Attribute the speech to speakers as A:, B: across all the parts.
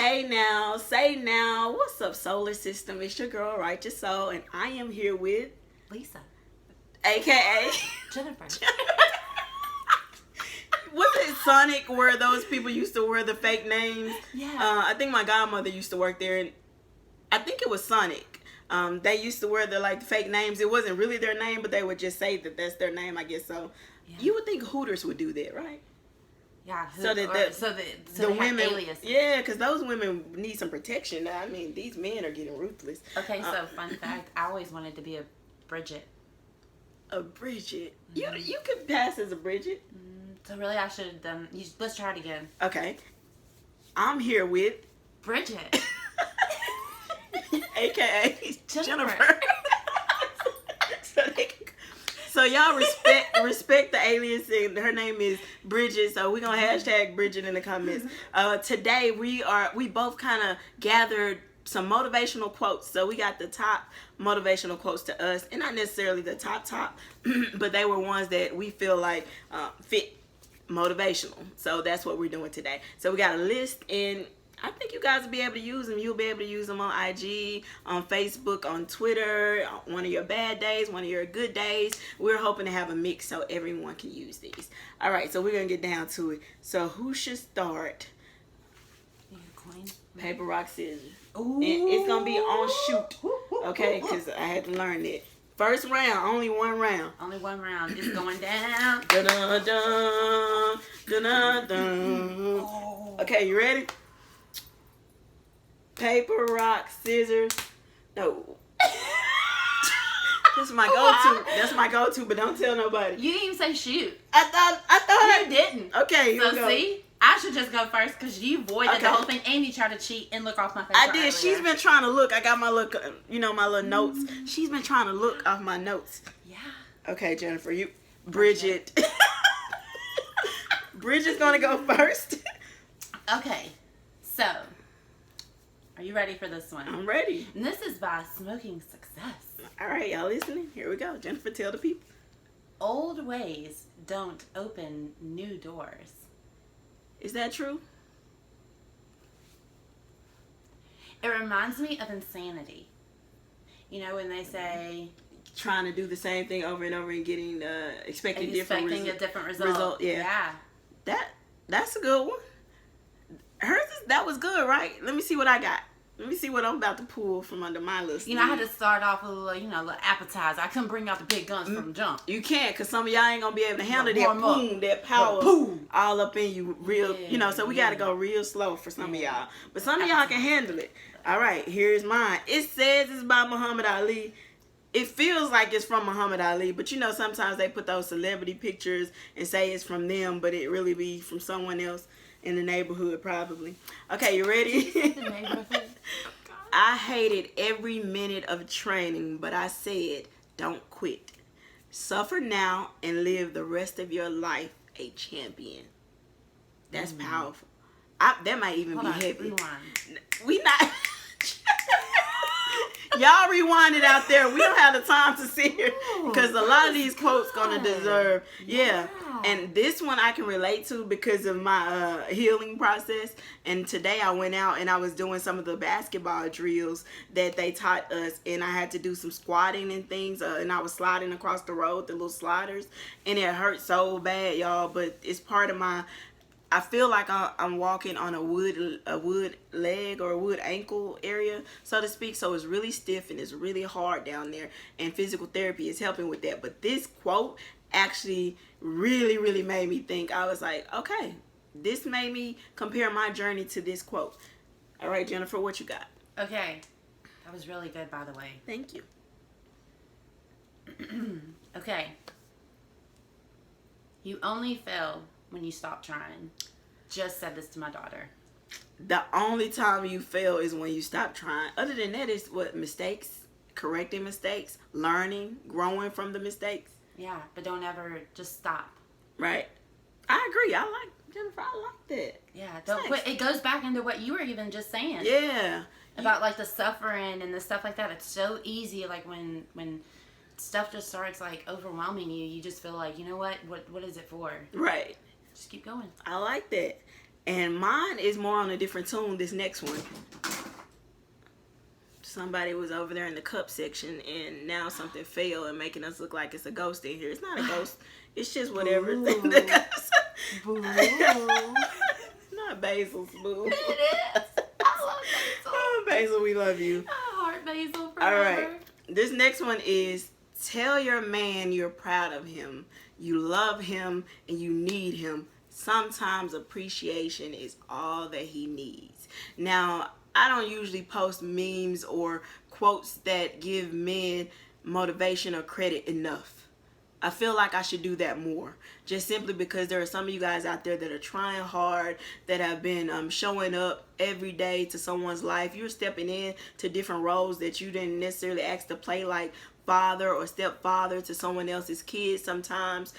A: Hey now, say now, what's up, solar system? It's your girl, Righteous Soul, and I am here with
B: Lisa,
A: AKA
B: Jennifer.
A: Was it Sonic where those people used to wear the fake names?
B: Yeah.
A: I think my godmother used to work there, and I think it was Sonic. They used to wear the fake names. It wasn't really their name, but they would just say that that's their name. I guess so. Yeah. You would think Hooters would do that, right?
B: Yeah.
A: So the women,
B: aliases.
A: yeah, because those women need some protection. I mean, these men are getting ruthless.
B: Okay, so fun fact: I always wanted to be a Bridget.
A: A Bridget? Mm-hmm. You could pass as a Bridget.
B: So really, I should have done. Let's try it again.
A: Okay. I'm here with
B: Bridget,
A: AKA
B: Jennifer.
A: So y'all respect the alias, and her name is Bridget. So we're gonna hashtag Bridget in the comments. Today we both kind of gathered some motivational quotes. So we got the top motivational quotes to us, and not necessarily the top, but they were ones that we feel like fit motivational. So that's what we're doing today. So we got a list, and I think you guys will be able to use them. You'll be able to use them on IG, on Facebook, on Twitter, on one of your bad days, one of your good days. We're hoping to have a mix so everyone can use these. All right, so we're going to get down to it. So who should start?
B: Coin.
A: Paper, rock, scissors.
B: Ooh.
A: And it's going to be on shoot, okay, because I had to learn that. First round, only one round.
B: Only one round. It's going down.
A: Dun-dun-dun, dun-dun-dun.
B: Oh.
A: Okay, you ready? Paper, rock, scissors. No. That's my go-to. That's my go-to, but don't tell nobody.
B: You didn't even say shoot.
A: I thought
B: You didn't.
A: Okay,
B: so
A: go.
B: See, I should just go first because you voided the whole thing and you tried to cheat and look off my face.
A: I did. Earlier. She's been trying to look. I got my look. My little notes. She's been trying to look off my notes.
B: Yeah.
A: Okay, Jennifer, Bridget. Bridget's gonna go first.
B: Okay, so. Are you ready for this one?
A: I'm ready.
B: And this is by Smoking Success.
A: All right, y'all listening? Here we go. Jennifer, tell the people.
B: Old ways don't open new doors.
A: Is that true?
B: It reminds me of insanity. You know, when they say...
A: Trying to do the same thing over and over and getting, expecting a different result.
B: Yeah.
A: That's a good one. That was good, right? Let me see what I got. Let me see what I'm about to pull from under my list.
B: I had to start off with a little appetizer. I couldn't bring out the big guns from jump.
A: You can't, because some of y'all ain't going to be able to handle that boom, that power all up in you real, so we got to go real slow for some of y'all. But some of y'all can handle it. All right, here's mine. It says it's by Muhammad Ali. It feels like it's from Muhammad Ali, but sometimes they put those celebrity pictures and say it's from them, but it really be from someone else in the neighborhood, probably. Okay, you ready?
B: The neighborhood.
A: I hated every minute of training, but I said, don't quit. Suffer now and live the rest of your life a champion. That's powerful. That might even be heavy.
B: Rewind.
A: We not... Y'all rewind it out there. We don't have the time to sit here because a lot of these quotes gonna deserve. Yeah. And this one I can relate to because of my healing process. And today I went out and I was doing some of the basketball drills that they taught us, and I had to do some squatting and things, and I was sliding across the road, the little sliders, and it hurt so bad, y'all. But it's part of my... I feel like I'm walking on a wood leg or a wood ankle area, so to speak. So it's really stiff and it's really hard down there, and physical therapy is helping with that. But this quote actually really, really made me think. I was like, okay, this made me compare my journey to this quote. All right, Jennifer, what you got?
B: Okay. That was really good, by the way.
A: Thank you.
B: Okay. You only fail when you stop trying. Just said this to my daughter.
A: The only time you fail is when you stop trying. Other than that, it's mistakes, correcting mistakes, learning, growing from the mistakes.
B: Yeah, but don't ever just stop.
A: Right. I agree. Jennifer, I like that.
B: Yeah, don't quit. It goes back into what you were even just saying.
A: Yeah.
B: About the suffering and the stuff like that. It's so easy, when stuff just starts overwhelming you, you just feel like, you know what is it for?
A: Right.
B: Just keep going.
A: I like that. And mine is more on a different tune, this next one. Somebody was over there in the cup section, and now something fell and making us look like it's a ghost in here. It's not a ghost. It's just whatever.
B: Boo.
A: Not Basil's boo.
B: It is. I love Basil.
A: Oh, Basil, we love you.
B: I heart Basil forever.
A: All right. This next one is tell your man you're proud of him. You love him and you need him. Sometimes appreciation is all that he needs. Now, I don't usually post memes or quotes that give men motivation or credit enough. I feel like I should do that more, just simply because there are some of you guys out there that are trying hard, that have been showing up every day to someone's life. You're stepping in to different roles that you didn't necessarily ask to play, like father or stepfather to someone else's kids. Sometimes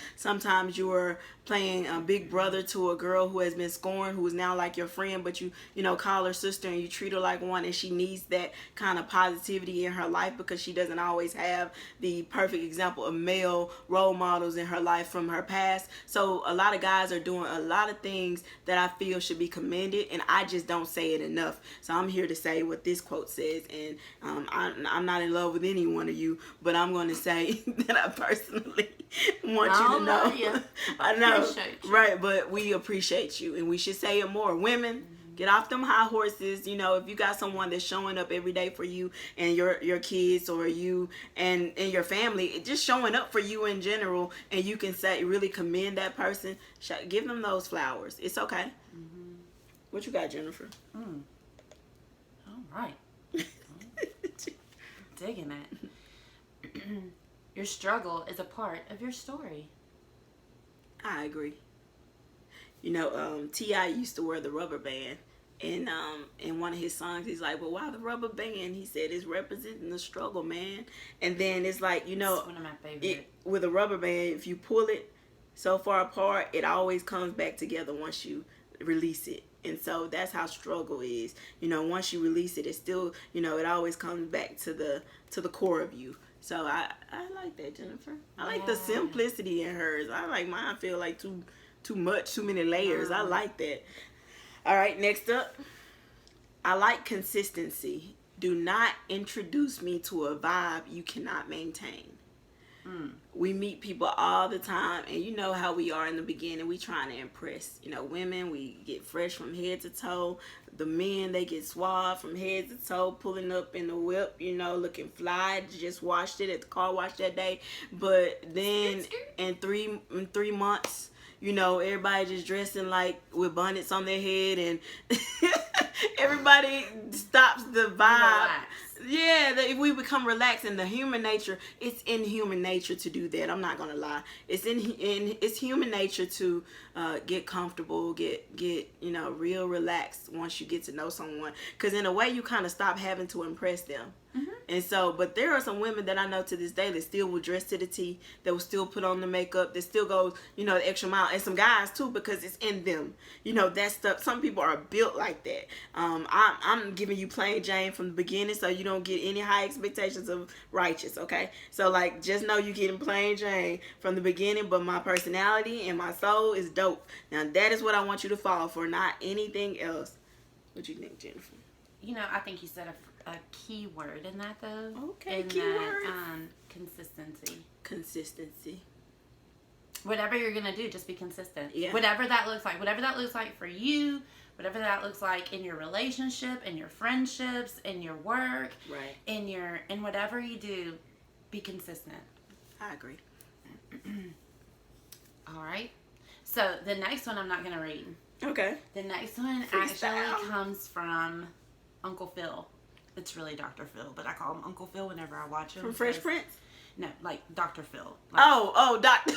A: you are playing a big brother to a girl who has been scorned, who is now like your friend, but you call her sister and you treat her like one, and she needs that kind of positivity in her life because she doesn't always have the perfect example of male role models in her life from her past. So a lot of guys are doing a lot of things that I feel should be commended, and I just don't say it enough. So I'm here to say what this quote says, and I'm not in love with any one of you, but I'm going to say that I personally want you to know.
B: You.
A: I know,
B: You.
A: right? But we appreciate you, and we should say it more. Women, get off them high horses. If you got someone that's showing up every day for you and your kids, or you and your family, just showing up for you in general, and you can say really commend that person, give them those flowers. It's okay. Mm-hmm. What you got, Jennifer?
B: All right. Digging it. Your struggle is a part of your story.
A: I agree. T.I. used to wear the rubber band. And in one of his songs, he's like, well, why the rubber band? He said, it's representing the struggle, man. And then it's like,
B: It's one of my favorites.
A: With a rubber band, if you pull it so far apart, it always comes back together once you release it. And so that's how struggle is. Once you release it, it's still, it always comes back to the core of you. So I like that, Jennifer. I like the simplicity in hers. I like mine. Feel like too many layers. I like that. All right, next up. I like consistency. Do not introduce me to a vibe you cannot maintain. We meet people all the time, and you know how we are in the beginning. We trying to impress. Women, we get fresh from head to toe. The men, they get suave from head to toe, pulling up in the whip, looking fly. Just washed it at the car wash that day. But then in 3 months, everybody just dressing like with bonnets on their head, and everybody stops the vibe.
B: Relax.
A: Yeah, if we become relaxed, and the human nature, it's in human nature to do that. I'm not gonna lie. It's human nature to get comfortable, get real relaxed once you get to know someone. Because in a way, you kind of stop having to impress them. Mm-hmm. And so, but there are some women that I know to this day that still will dress to the T, that will still put on the makeup, that still goes, the extra mile. And some guys too, because it's in them. That stuff. Some people are built like that. I'm giving you plain Jane from the beginning, so you don't get any high expectations of Writeous, okay? So just know you getting plain Jane from the beginning, but my personality and my soul is dope. Now that is what I want you to fall for, not anything else. What you think, Jennifer?
B: I think you said a key word in that, though.
A: Okay,
B: in
A: key
B: that,
A: word.
B: Consistency.
A: Consistency.
B: Whatever you're gonna do, just be consistent.
A: Yeah.
B: Whatever that looks like for you, whatever that looks like in your relationship, in your friendships, in your work,
A: right,
B: in whatever you do, be consistent.
A: I agree.
B: All right. So the next one I'm not gonna read.
A: Okay.
B: The next one actually comes from Uncle Phil. It's really Dr. Phil, but I call him Uncle Phil whenever I watch him.
A: From Fresh Prince?
B: No, like Dr. Phil.
A: Doctor.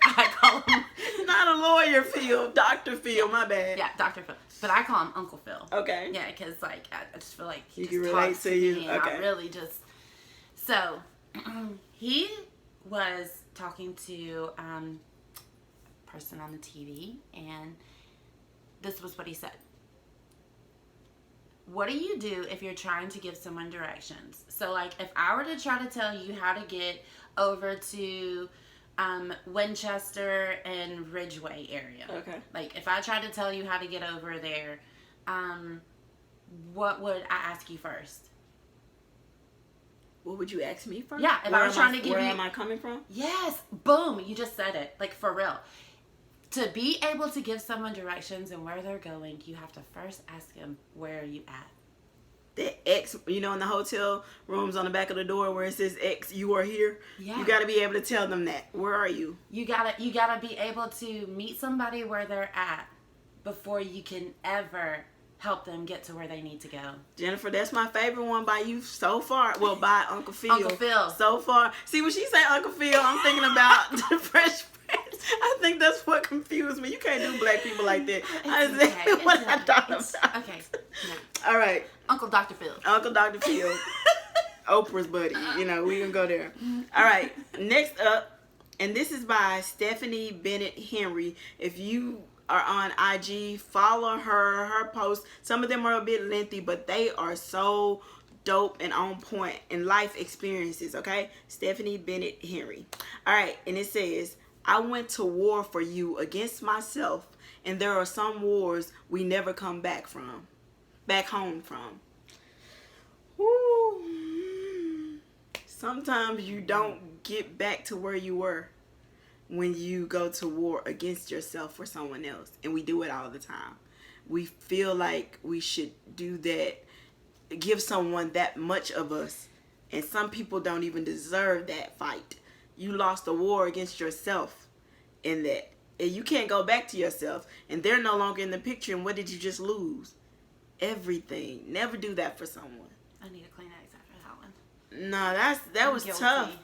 B: I call him.
A: Not a lawyer Phil, Dr. Phil, my bad.
B: Yeah, Dr. Phil. But I call him Uncle Phil.
A: Okay.
B: Yeah, because I just feel like he
A: you
B: just
A: can relate
B: talks
A: to
B: to
A: you.
B: me,
A: Okay.
B: and I really just. So, he was talking to a person on the TV, and this was what he said. What do you do if you're trying to give someone directions? So, if I were to try to tell you how to get over to Winchester and Ridgeway area.
A: Okay.
B: Like, if I tried to tell you how to get over there, what would I ask you first?
A: What would you ask me first?
B: Yeah, if I was trying to give you...
A: Where am I coming from?
B: Yes. Boom. You just said it. Like, for real. To be able to give someone directions and where they're going, you have to first ask them, where are you at?
A: The X, you know, in the hotel rooms on the back of the door where it says X, you are here.
B: Yeah.
A: You got to be able to tell them that. Where are you?
B: You gotta be able to meet somebody where they're at before you can ever help them get to where they need to go.
A: Jennifer, that's my favorite one by you so far. Well, by Uncle Phil.
B: Uncle Phil.
A: So far. See, when she say Uncle Phil, I'm thinking about the Fresh Prince. I think that's what confused me. You can't do black people like that. That's exactly what I thought about.
B: Okay. No.
A: All right.
B: Uncle Dr. Phil.
A: Uncle Dr. Phil. Oprah's buddy. You know, we can go there. All right. Next up, and this is by Stephanie Bennett Henry. If you are on IG, follow her posts. Some of them are a bit lengthy, but they are so dope and on point in life experiences, okay? Stephanie Bennett Henry. All right, and it says, I went to war for you against myself, and there are some wars we never come back home from. Woo. Sometimes you don't get back to where you were when you go to war against yourself for someone else. And we do it all the time. We feel like we should do that, give someone that much of us. And some people don't even deserve that fight. You lost a war against yourself in that. And you can't go back to yourself. And they're no longer in the picture. And what did you just lose? Everything. Never do that for someone.
B: I need a Kleenex after that one.
A: No, that was
B: guilty.
A: tough.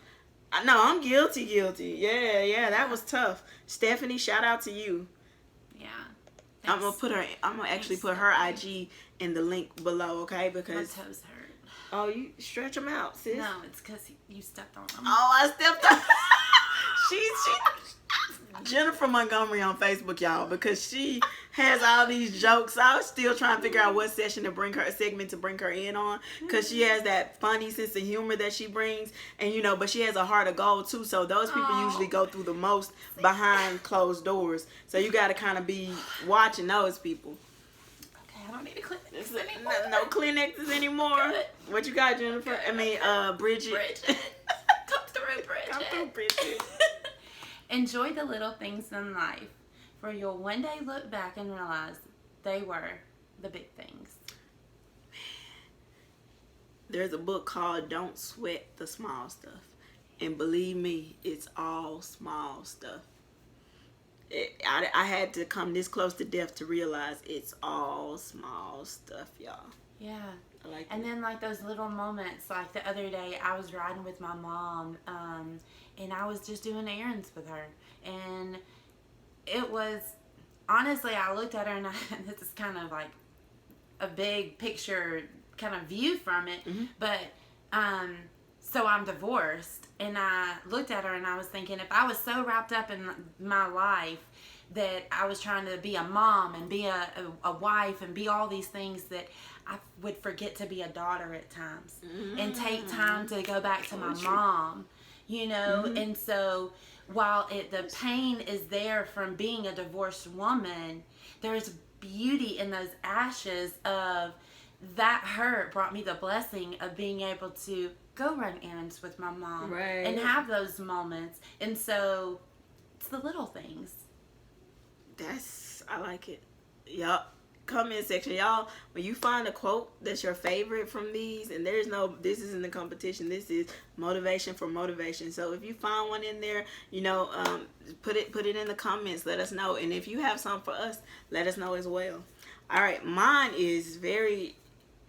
A: No, I'm guilty. Yeah, that was tough. Stephanie, shout out to you.
B: Yeah.
A: I'm gonna actually put her IG in the link below, okay? Because
B: my toes hurt.
A: Oh, you stretch them out, sis.
B: No, it's because you stepped on them.
A: Oh, I stepped on. she Jennifer Montgomery on Facebook, y'all, because she has all these jokes. I was still trying to figure out what segment to bring her in on, because she has that funny sense of humor that she brings, and you know, but she has a heart of gold too. So those people usually go through the most behind closed doors. So you got to kind of be watching those people.
B: Okay, I don't need a Kleenex anymore.
A: No Kleenexes anymore.
B: Good.
A: What you got, Jennifer?
B: Good.
A: I mean, Bridget.
B: Come through, Bridget.
A: Come through, Bridget.
B: Enjoy the little things in life, for you'll one day look back and realize they were the big things.
A: There's a book called Don't Sweat the Small Stuff. And believe me, it's all small stuff. I had to come this close to death to realize it's all small stuff, y'all.
B: Yeah.
A: I like
B: and
A: that.
B: then like those little moments, like the other day I was riding with my mom, and I was just doing errands with her, and it was, honestly, I looked at her and this is kind of like a big picture kind of view from it, but so I'm divorced, and I looked at her and I was thinking, if I was so wrapped up in my life that I was trying to be a mom and be a wife and be all these things, that I would forget to be a daughter at times and take time to go back to my mom, you know. And so while the pain is there from being a divorced woman, there's beauty in those ashes of that hurt brought me the blessing of being able to go run errands with my mom and have those moments. And so it's the little things.
A: I like it. Yup. Comment section, y'all, when you find a quote that's your favorite from these, and this isn't a competition, this is motivation for motivation. So if you find one in there, you know, put it in the comments, let us know. And if you have some for us, let us know as well. All right, mine is very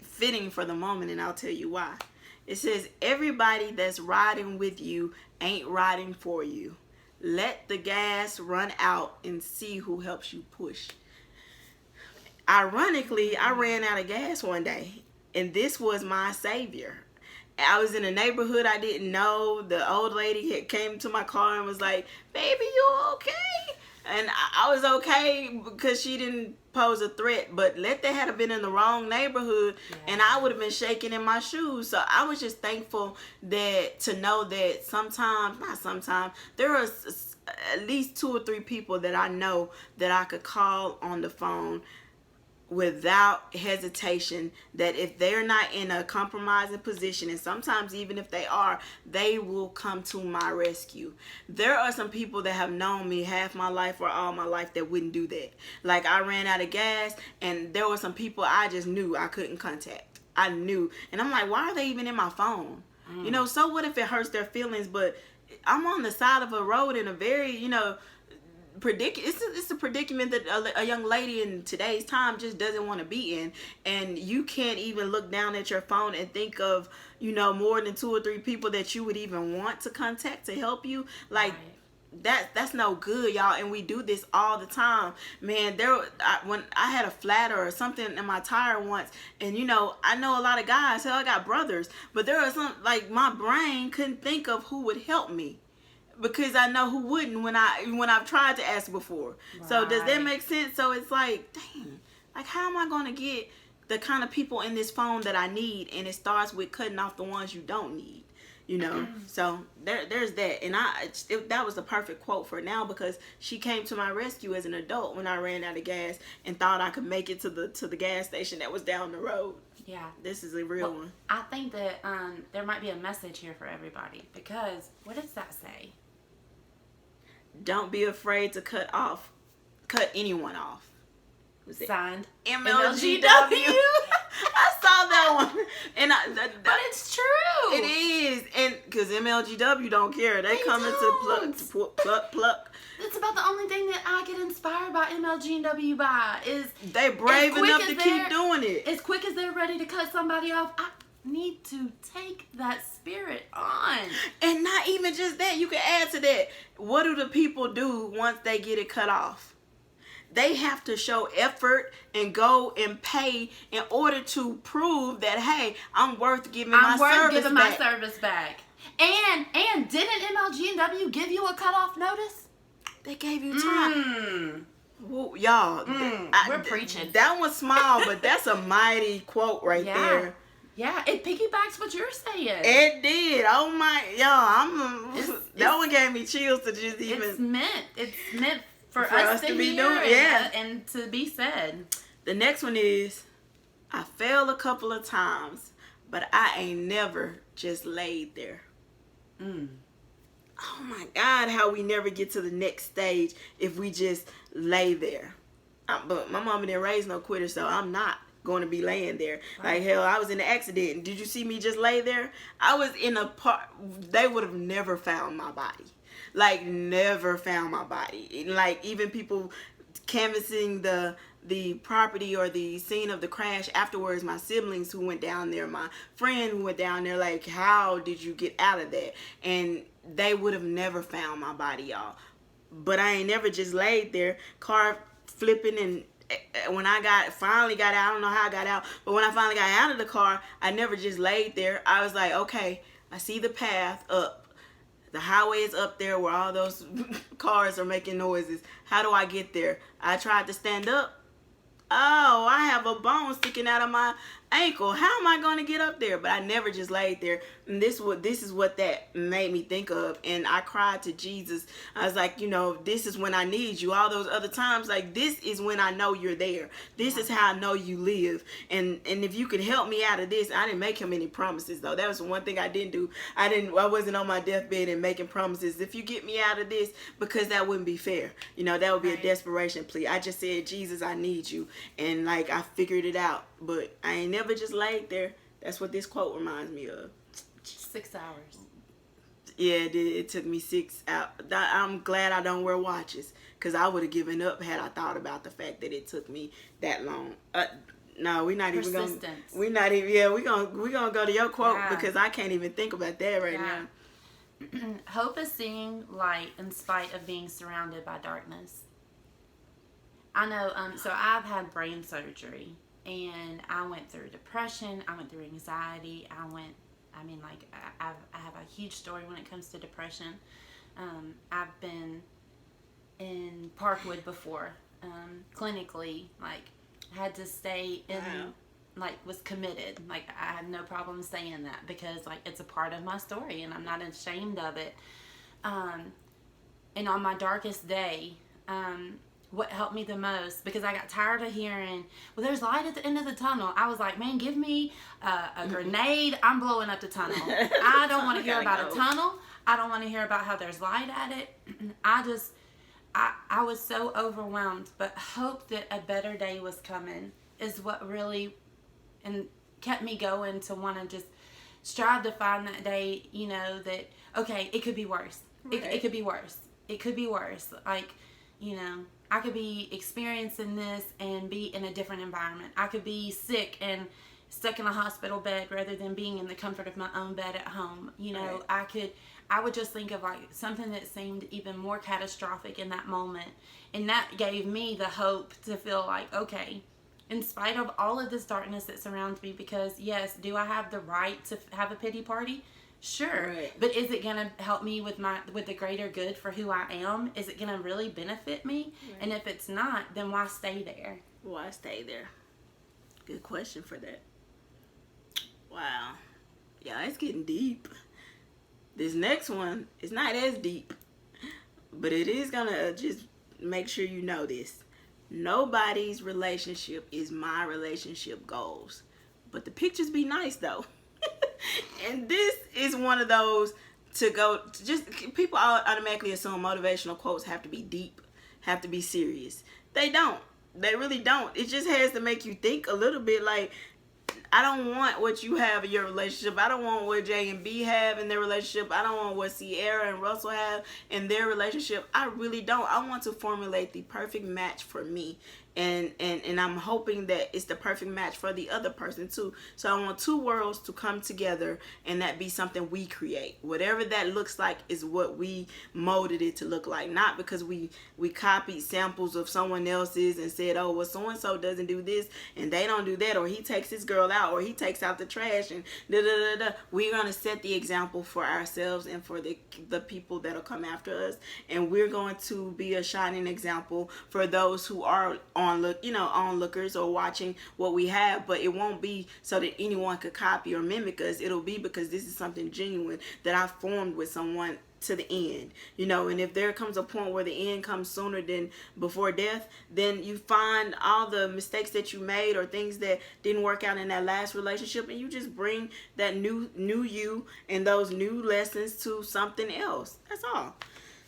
A: fitting for the moment, and I'll tell you why. It says, everybody that's riding with you ain't riding for you. Let the gas run out and see who helps you push. Ironically, I ran out of gas one day, and this was my savior. I was in a neighborhood I didn't know. The old lady came to my car and was like, "Baby, you okay?" And I was okay because she didn't pose a threat. But let that have been in the wrong neighborhood, and I would have been shaking in my shoes. So I was just thankful that to know that not sometimes, there are at least 2 or 3 people that I know that I could call on the phone without hesitation, that if they're not in a compromising position, and sometimes even if they are, they will come to my rescue. There are some people that have known me half my life or all my life that wouldn't do that. Like, I ran out of gas, and there were some people I just knew I couldn't contact. I knew, and I'm like, why are they even in my phone? So what if it hurts their feelings? But I'm on the side of a road in a very, it's a predicament that a young lady in today's time just doesn't want to be in, and you can't even look down at your phone and think of more than 2 or 3 people that you would even want to contact to help you. Like, that's no good, y'all. And we do this all the time, man. When I had a flat or something in my tire once, and I know a lot of guys, hell, I got brothers, but there are some, like, my brain couldn't think of who would help me, because I know who wouldn't when I've tried to ask before. Right. So does that make sense? So it's like, dang, like, how am I going to get the kind of people in this phone that I need? And it starts with cutting off the ones you don't need, So there's that. And that was the perfect quote for now, because she came to my rescue as an adult when I ran out of gas and thought I could make it to the gas station that was down the road.
B: Yeah.
A: This is a real one.
B: I think that there might be a message here for everybody, because what does that say?
A: Don't be afraid to cut anyone off.
B: Signed
A: MLGW. I saw that one, and
B: but it's true.
A: It is, and because MLGW don't care, they coming to pluck.
B: That's about the only thing that I get inspired by MLGW by is
A: they brave enough to keep doing it.
B: As quick as they're ready to cut somebody off, I need to take that spirit on.
A: And not even just that, you can add to that. What do the people do once they get it cut off? They have to show effort and go and pay in order to prove that, hey, I'm worth giving my service back.
B: And didn't MLG&W give you a cutoff notice?
A: They gave you time. Well, y'all,
B: we're preaching.
A: That one's small, but that's a mighty quote right there.
B: Yeah, it piggybacks what you're saying.
A: It did. Oh my, y'all, that one gave me chills to just even.
B: It's meant for us to be doing, and to be said.
A: The next one is, I failed a couple of times, but I ain't never just laid there. Oh my God, how we never get to the next stage if we just lay there. But my mama didn't raise no quitter, so I'm not going to be laying there. Like, hell, I was in an accident. Did you see me just lay there? I was in a part, they would have never found my body. Like, never found my body. Like, even people canvassing the property or the scene of the crash afterwards, my siblings who went down there, my friend who went down there, like, how did you get out of that? And they would have never found my body, y'all. But I ain't never just laid there, car flipping, and when I finally got out, I don't know how I got out, but when I finally got out of the car, I never just laid there. I was like, okay, I see the path up. The highway is up there where all those cars are making noises. How do I get there? I tried to stand up. Oh, I have a bone sticking out of my ankle. How am I going to get up there? But I never just laid there. And this is what that made me think of. And I cried to Jesus. I was like, this is when I need you. All those other times, like, this is when I know you're there. This is how I know you live. And if you could help me out of this, I didn't make him any promises, though. That was one thing I didn't do. I wasn't on my deathbed and making promises. If you get me out of this, because that wouldn't be fair. That would be a desperation plea. I just said, Jesus, I need you. And, like, I figured it out. But I ain't never just laid there. That's what this quote reminds me of.
B: 6 hours.
A: Yeah, it took me 6 hours. I'm glad I don't wear watches, because I would have given up had I thought about the fact that it took me that long. No, we're not even going. We're not even. Yeah, we're gonna go to your quote, because I can't even think about that right now.
B: Hope is seeing light in spite of being surrounded by darkness. I know. So I've had brain surgery, and I went through depression. I went through anxiety. I have a huge story when it comes to depression. I've been in Parkwood before, clinically, like had to stay in, like was committed. Like I have no problem saying that because like it's a part of my story and I'm not ashamed of it. And on my darkest day, what helped me the most, because I got tired of hearing, well, there's light at the end of the tunnel. I was like, man, give me a grenade. I'm blowing up the tunnel. I don't want to hear about a tunnel. I don't want to hear about how there's light at it. I was so overwhelmed, but hope that a better day was coming is what really and kept me going to want to just strive to find that day, you know, that, okay, it could be worse. Right. It could be worse. It could be worse. Like, you know, I could be experiencing this and be in a different environment. I could be sick and stuck in a hospital bed rather than being in the comfort of my own bed at home. You know, right. I would just think of like something that seemed even more catastrophic in that moment. And that gave me the hope to feel like, okay, in spite of all of this darkness that surrounds me, because yes, do I have the right to have a pity party? Sure. Right. But is it going to help me with the greater good for who I am? Is it going to really benefit me? Right. And if it's not, then why stay there?
A: Why stay there? Good question for that. Wow. Yeah, it's getting deep. This next one is not as deep, but it is going to just make sure you know this. Nobody's relationship is my relationship goals. But the pictures be nice, though. And this is one of those to go, just people automatically assume motivational quotes have to be deep, have to be serious. They don't. They really don't. It just has to make you think a little bit. Like, I don't want what you have in your relationship. I don't want what J and B have in their relationship. I don't want what Sierra and Russell have in their relationship. I really don't. I want to formulate the perfect match for me. And I'm hoping that it's the perfect match for the other person too. So I want two worlds to come together and that be something we create. Whatever that looks like is what we molded it to look like. Not because we copied samples of someone else's and said, oh, well, so-and-so doesn't do this and they don't do that, or he takes his girl out, or he takes out the trash and da-da-da-da. We're going to set the example for ourselves and for the people that'll come after us. And we're going to be a shining example for those who are onlookers or watching what we have, but it won't be so that anyone could copy or mimic us. It'll be because this is something genuine that I formed with someone to the end, and if there comes a point where the end comes sooner than before death, then you find all the mistakes that you made or things that didn't work out in that last relationship, and you just bring that new you and those new lessons to something else. That's all.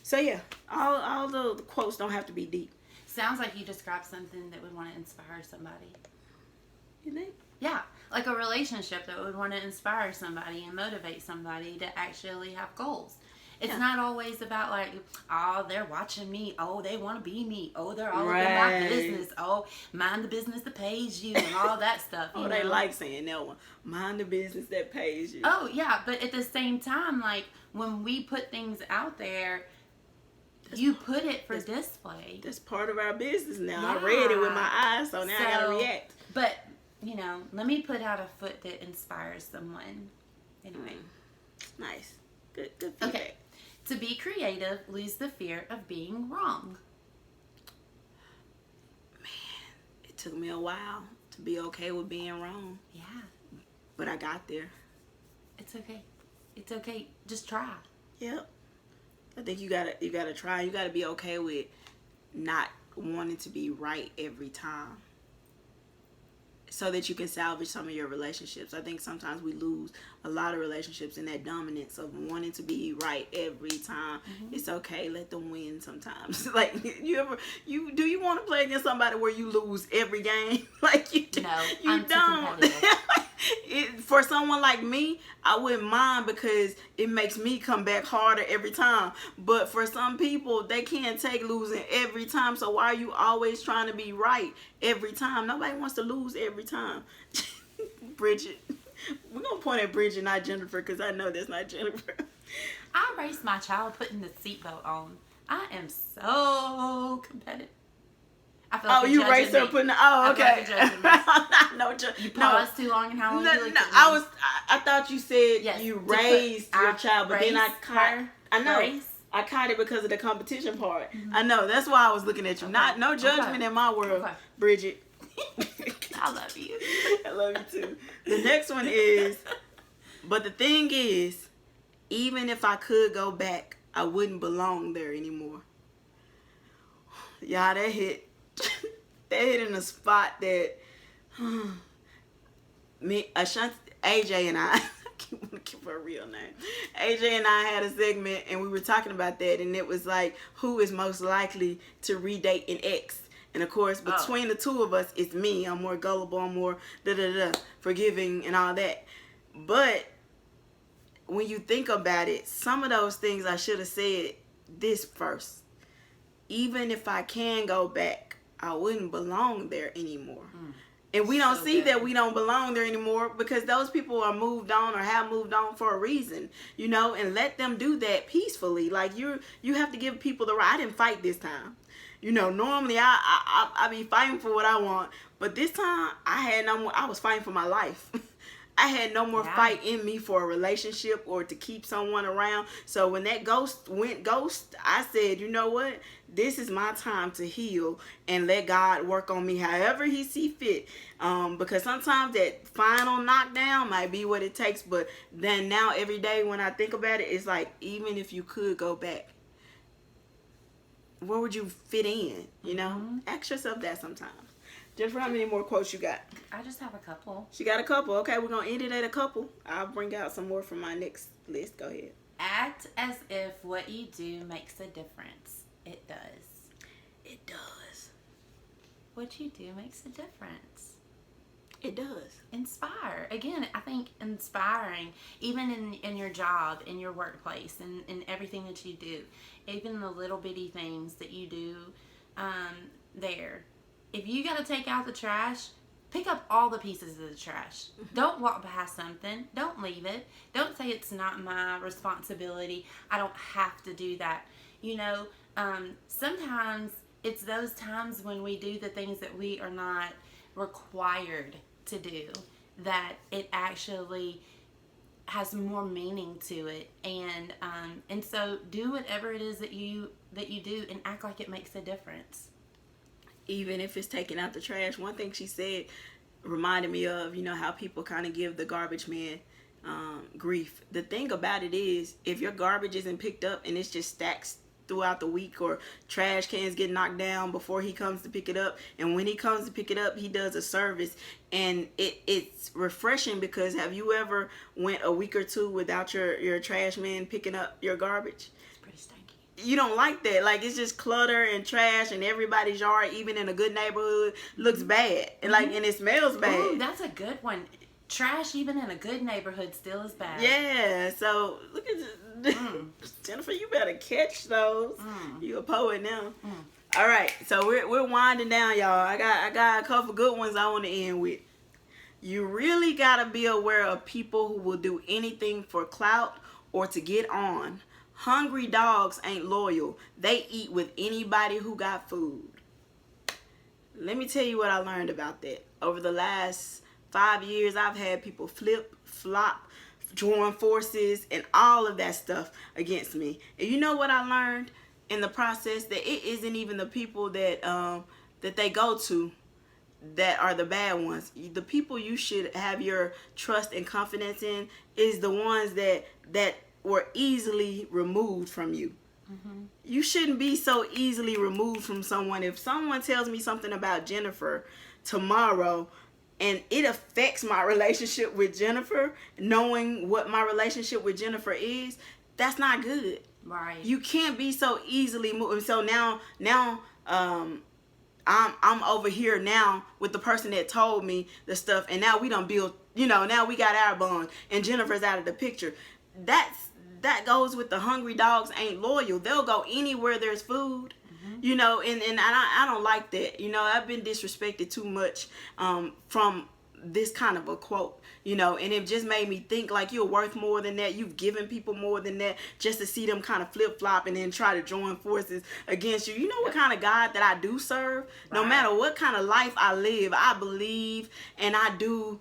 A: So yeah, all the quotes don't have to be deep.
B: Sounds like you described something that would want to inspire somebody.
A: You think?
B: Yeah, like a relationship that would want to inspire somebody and motivate somebody to actually have goals. It's not always about like, oh, they're watching me. Oh, they want to be me. Oh, they're all up in my business. Oh, mind the business that pays you and all that stuff. You know?
A: They like saying that one. Mind the business that pays you.
B: Oh, yeah. But at the same time, like when we put things out there, you put it for display.
A: That's part of our business now. Yeah. I read it with my eyes, so now I got to react.
B: But, let me put out a foot that inspires someone. Anyway.
A: Nice. Good feedback. Okay.
B: To be creative, lose the fear of being wrong.
A: Man, it took me a while to be okay with being wrong.
B: Yeah.
A: But I got there.
B: It's okay. It's okay. Just try.
A: Yep. I think you gotta try. You gotta be okay with not wanting to be right every time, so that you can salvage some of your relationships. I think sometimes we lose a lot of relationships in that dominance of wanting to be right every time. Mm-hmm. It's okay, let them win sometimes. Like, do you want to play against somebody where you lose every game? Like you do.
B: No,
A: you don't. For someone like me, I wouldn't mind because it makes me come back harder every time. But for some people, they can't take losing every time. So why are you always trying to be right every time? Nobody wants to lose every time. Bridget. We're going to point at Bridget, not Jennifer, because I know that's not Jennifer.
B: I raced my child putting the seatbelt on. I am so competitive. I feel like
A: you raced her putting. Oh, okay.
B: You paused too long, and how long?
A: No. I thought you said you raised your child, but then I know.
B: Race.
A: I caught it because of the competition part. I know. That's why I was looking at you. Not no judgment in my world, Bridget.
B: I love you.
A: I love you too. The next one is, but the thing is, even if I could go back, I wouldn't belong there anymore. Y'all, that hit in a spot that me, Ashanti, AJ and I want to keep her real name. AJ and I had a segment and we were talking about that, and it was like, who is most likely to redate an ex? And of course, between the two of us, it's me. I'm more gullible, I'm more forgiving and all that. But when you think about it, some of those things I should have said this first. Even if I can go back, I wouldn't belong there anymore. And we don't see that we don't belong there anymore because those people are moved on or have moved on for a reason, you know, and let them do that peacefully. Like you have to give people the right. I didn't fight this time. You know, normally I be fighting for what I want, but this time I had no more. I was fighting for my life. I had no more fight in me for a relationship or to keep someone around. So when that ghost went ghost, I said, you know what? This is my time to heal and let God work on me however he see fit. Because sometimes that final knockdown might be what it takes. But then now every day when I think about it, it's like, even if you could go back, where would you fit in? You know? Ask yourself that sometimes. Jennifer, how many more quotes you got?
B: I just have a couple.
A: She got a couple. Okay, we're going to end it at a couple. I'll bring out some more from my next list. Go ahead.
B: Act as if what you do makes a difference. It does.
A: It does.
B: What you do makes a difference.
A: It does.
B: Inspire. Again, I think inspiring, even in your job, in your workplace, and in everything that you do, even the little bitty things that you do there. If you got to take out the trash, pick up all the pieces of the trash. Don't walk past something. Don't leave it. Don't say it's not my responsibility. I don't have to do that. You know, sometimes it's those times when we do the things that we are not required to do that it actually has more meaning to it. And so do whatever it is that you do and act like it makes a difference.
A: Even if it's taking out the trash. One thing she said reminded me of, you know, how people kind of give the garbage man grief. The thing about it is, if your garbage isn't picked up and it's just stacks throughout the week, or trash cans get knocked down before he comes to pick it up, and when he comes to pick it up, he does a service, and it's refreshing. Because have you ever went a week or two without your trash man picking up your garbage? You don't like that. Like, it's just clutter and trash, and everybody's yard, even in a good neighborhood, looks bad. And like, and it smells bad.
B: Ooh, that's a good one. Trash, even in a good neighborhood, still is bad.
A: Yeah. So look at Jennifer. You better catch those. You a poet now. All right. So we're winding down, y'all. I got a couple good ones I want to end with. You really gotta be aware of people who will do anything for clout or to get on. Hungry dogs ain't loyal. They eat with anybody who got food. Let me tell you what I learned about that. Over the last 5 years, I've had people flip, flop, join forces, and all of that stuff against me. And you know what I learned in the process? That it isn't even the people that they go to that are the bad ones. The people you should have your trust and confidence in is the ones that were easily removed from you. You shouldn't be so easily removed from someone. If someone tells me something about Jennifer tomorrow and it affects my relationship with Jennifer, knowing what my relationship with Jennifer is, that's not good.
B: Right. You
A: can't be so easily moved. So now I'm over here now with the person that told me the stuff, and now we done build, now we got our bond, and Jennifer's out of the picture. That goes with the hungry dogs ain't loyal. They'll go anywhere there's food, and I don't like that. I've been disrespected too much from this kind of a quote, and it just made me think like you're worth more than that. You've given people more than that just to see them kind of flip-flop and then try to join forces against you. You know what kind of God that I do serve? Right. No matter what kind of life I live, I believe and I do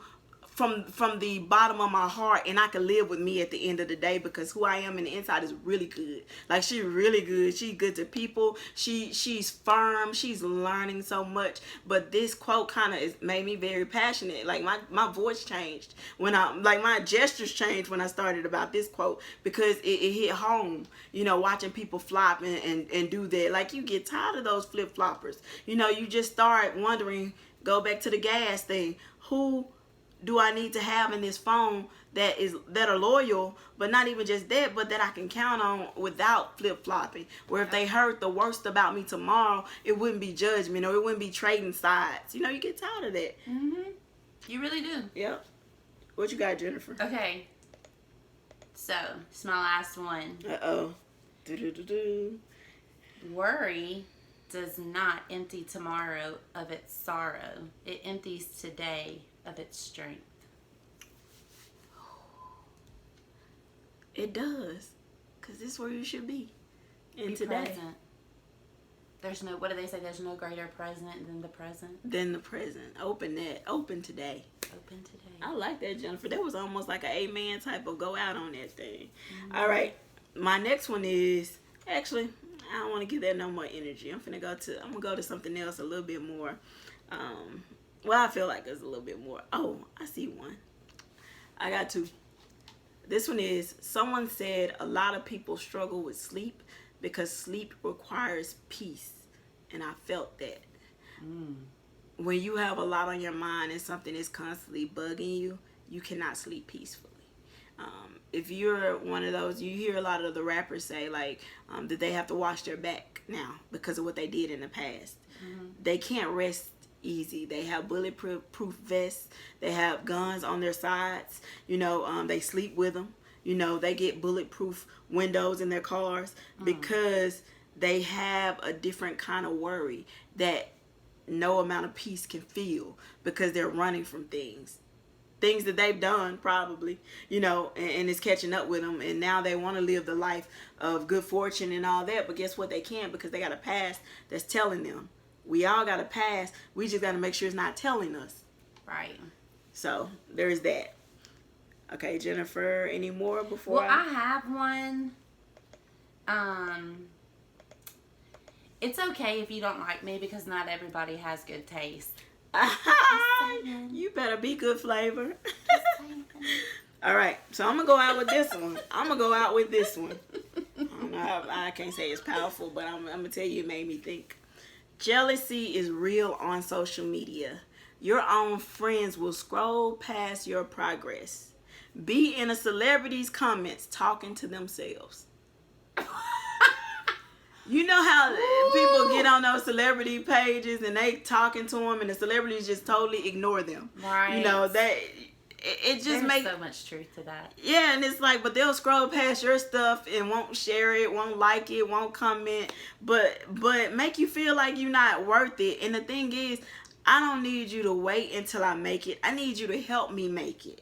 A: from the bottom of my heart, and I can live with me at the end of the day, because who I am in the inside is really good. Like, she's really good. She's good to people. She's firm. She's learning so much. But this quote kind of made me very passionate. Like, my voice changed when my gestures changed when I started about this quote, because it hit home. You know, watching people flop and do that. Like, you get tired of those flip floppers. You know, you just start wondering. Go back to the gas thing. Who do I need to have in this phone that are loyal, but not even just that, but that I can count on without flip-flopping? Where if they heard the worst about me tomorrow, it wouldn't be judgment, or it wouldn't be trading sides. You know, you get tired of that.
B: Mm-hmm. You really do.
A: Yep. What you got, Jennifer?
B: Okay. So, it's my last one.
A: Uh-oh. Do-do-do-do.
B: Worry does not empty tomorrow of its sorrow. It empties today of its strength.
A: It does. Because this is where you should be.
B: Be
A: today.
B: Present. There's no, what do they say? There's no greater present than the present.
A: Than the present. Open that. Open today.
B: Open today.
A: I like that, Jennifer. That was almost like an amen type of go out on that thing. Mm-hmm. All right. My next one is, actually, I don't want to give that no more energy. I'm gonna go to something else a little bit more. Well, I feel like there's a little bit more. Oh, I see one. I got two. This one is, someone said a lot of people struggle with sleep because sleep requires peace. And I felt that. When you have a lot on your mind and something is constantly bugging you, you cannot sleep peacefully. If you're one of those, you hear a lot of the rappers say, like, that they have to watch their back now because of what they did in the past. Mm-hmm. They can't rest easy. They have bulletproof vests. They have guns on their sides. You know, they sleep with them. You know, they get bulletproof windows in their cars because they have a different kind of worry that no amount of peace can feel, because they're running from things that they've done probably, you know, and it's catching up with them, and now they want to live the life of good fortune and all that, but guess what? They can't, because they got a past that's telling them. We all got a past. We just got to make sure it's not telling us.
B: Right.
A: So there's that. Okay, Jennifer, any more before?
B: Well, I have one. It's okay if you don't like me, because not everybody has good taste.
A: You better be good flavor. All right, so I'm gonna go out with this one. I don't know, I can't say it's powerful, but I'm gonna tell you, it made me think. Jealousy is real on social media. Your own friends will scroll past your progress. Be in a celebrity's comments talking to themselves. You know how people get on those celebrity pages and they talking to them, and the celebrities just totally ignore them.
B: Right.
A: You know, it just makes
B: so much truth to that.
A: Yeah, and it's like, but they'll scroll past your stuff and won't share it, won't like it, won't comment, but make you feel like you're not worth it. And the thing is, I don't need you to wait until I make it. I need you to help me make it.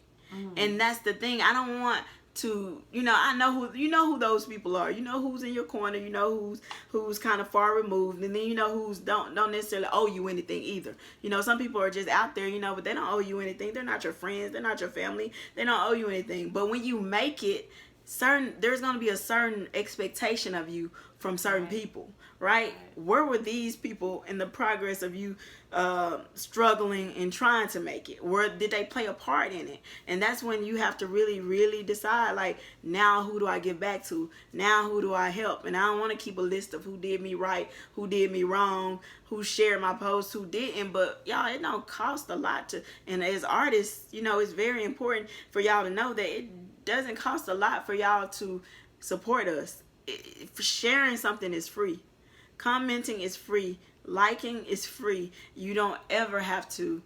A: And that's the thing. I don't want to, you know, I know who those people are. You know who's in your corner. You know who's kind of far removed, and then you know who's don't necessarily owe you anything either. You know, some people are just out there, you know, but they don't owe you anything. They're not your friends. They're not your family. They don't owe you anything. But when you make it, there's going to be a certain expectation of you from certain people, right? Where were these people in the progress of you struggling and trying to make it? Where did they play a part in it? And that's when you have to really, really decide, like, now who do I give back to? Now who do I help? And I don't want to keep a list of who did me right, who did me wrong, who shared my post, who didn't. But y'all, it don't cost a lot to, and as artists, you know, it's very important for y'all to know that it doesn't cost a lot for y'all to support us. Sharing something is free. Commenting is free. Liking is free. You don't ever have to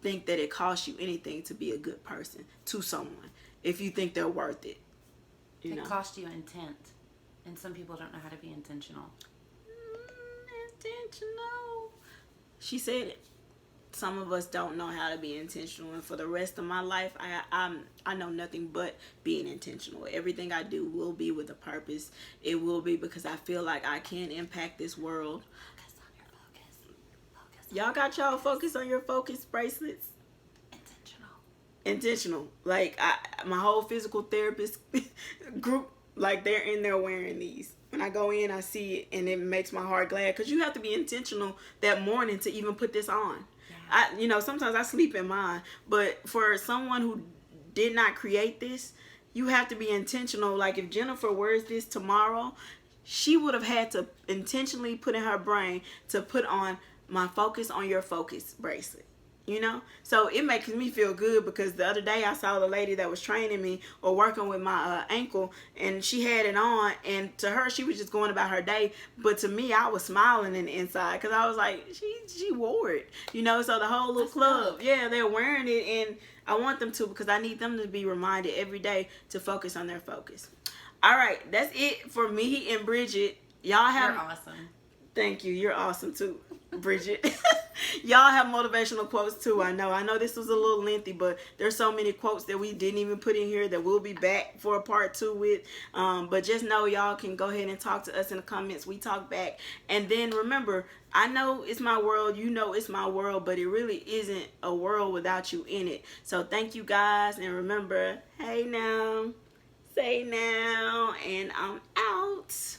A: think that it costs you anything to be a good person to someone if you think they're worth it.
B: It costs you intent, and some people don't know how to be intentional.
A: Intentional. She said it. Some of us don't know how to be intentional, and for the rest of my life, I know nothing but being intentional. Everything I do will be with a purpose. It will be because I feel like I can impact this world.
B: Focus on your focus.
A: Y'all got y'all focus on your focus bracelets?
B: Intentional.
A: intentional. Like my whole physical therapist group, like they're in there wearing these. When I go in, I see it, and it makes my heart glad because you have to be intentional that morning to even put this on. Sometimes I sleep in mine, but for someone who did not create this, you have to be intentional. Like if Jennifer wears this tomorrow, she would have had to intentionally put in her brain to put on my focus on your focus bracelet. So it makes me feel good because the other day I saw the lady that was training me or working with my ankle, and she had it on, and to her she was just going about her day, but to me I was smiling in the inside because I was like, she wore it, so the whole little club, yeah, they're wearing it, and I want them to because I need them to be reminded every day to focus on their focus. All right, that's it for me and Bridget. Y'all have...
B: You're awesome.
A: Thank you. You're awesome too, Bridget. Y'all have motivational quotes too. I know this was a little lengthy, but there's so many quotes that we didn't even put in here that we'll be back for a part 2 with. But just know y'all can go ahead and talk to us in the comments. We talk back. And then remember, I know it's my world. You know it's my world, but it really isn't a world without you in it. So thank you guys. And remember, hey now, say now, and I'm out.